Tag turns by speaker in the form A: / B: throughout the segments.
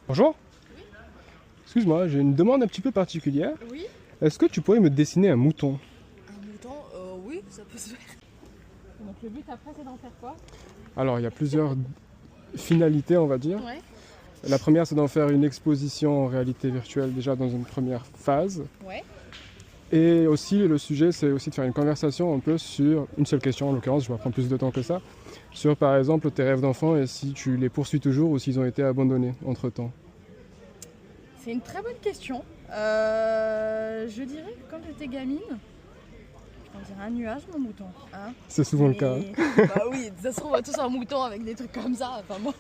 A: Bonjour. Excuse-moi, j'ai une demande un petit peu particulière.
B: Oui,
A: Est-ce que tu pourrais me dessiner un mouton?
B: un mouton, oui, ça peut se faire. Donc le but après c'est d'en faire quoi?
A: Alors, il y a plusieurs finalités, on va dire.
B: Ouais.
A: La première, c'est d'en faire une exposition en réalité virtuelle déjà dans une première phase.
B: Ouais.
A: Et aussi, le sujet, c'est aussi de faire une conversation un peu sur une seule question, en l'occurrence, je vais prendre plus de temps que ça, sur par exemple tes rêves d'enfant et si tu les poursuis toujours ou s'ils ont été abandonnés entre-temps.
B: C'est une très bonne question. Je dirais que quand j'étais gamine, on dirait un nuage mon mouton. Hein.
A: C'est souvent le cas.
B: Bah oui, ça se trouve on a tous un mouton avec des trucs comme ça. Enfin moi.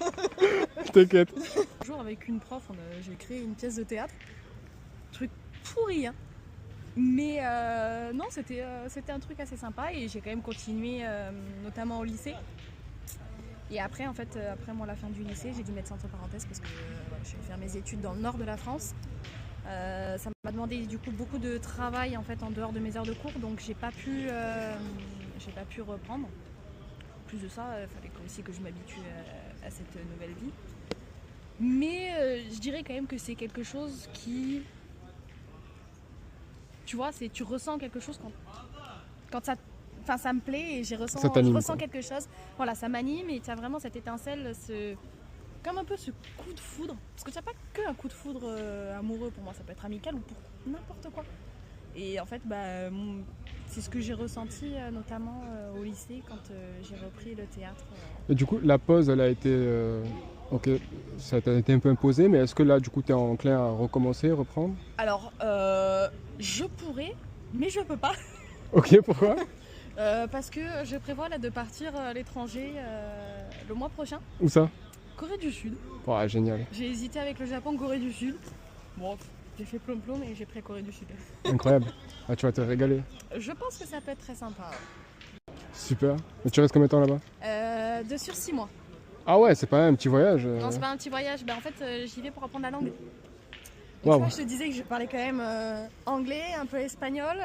A: T'inquiète.
B: Un jour avec une prof, j'ai créé une pièce de théâtre. Truc pourri hein. Mais non, c'était un truc assez sympa et j'ai quand même continué, notamment au lycée. Et après, en fait, après moi, la fin du lycée, j'ai dû mettre ça entre parenthèses parce que voilà, je vais faire mes études dans le nord de la France. Ça m'a demandé du coup beaucoup de travail en fait en dehors de mes heures de cours, donc j'ai pas pu reprendre. En plus de ça, il fallait aussi que je m'habitue à cette nouvelle vie. Mais je dirais quand même que c'est quelque chose qui, tu vois, tu ressens quelque chose quand ça. Enfin, ça me plaît et je ressens quelque chose. Voilà, ça m'anime et tu as vraiment cette étincelle, comme un peu ce coup de foudre. Parce que tu n'as pas qu'un coup de foudre amoureux pour moi, ça peut être amical ou pour n'importe quoi. Et en fait, c'est ce que j'ai ressenti notamment au lycée quand j'ai repris le théâtre.
A: Et du coup, la pause, elle a été... ok, ça t'a été un peu imposé, mais est-ce que là, du coup, t'es enclin à recommencer, reprendre?
B: Alors, je pourrais, mais je peux pas.
A: Ok, pourquoi?
B: Parce que je prévois là, de partir à l'étranger le mois prochain.
A: Où ça?
B: Corée du Sud.
A: Ouais, génial.
B: J'ai hésité avec le Japon, Corée du Sud. Bon, j'ai fait plomb-plomb et j'ai pris Corée du Sud.
A: Incroyable. Ah, tu vas te régaler.
B: Je pense que ça peut être très sympa.
A: Super. Et tu restes combien de temps là-bas?
B: De sur 6 mois.
A: Ah ouais, c'est pas un petit voyage.
B: Non, c'est pas un petit voyage. En fait, j'y vais pour apprendre la langue. Et
A: Wow.
B: tu vois, je te disais que je parlais quand même anglais, un peu espagnol.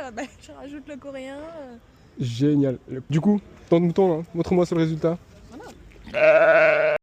B: Je rajoute le coréen.
A: Génial. Du coup, ton mouton, là, montre-moi sur le résultat.
B: Voilà.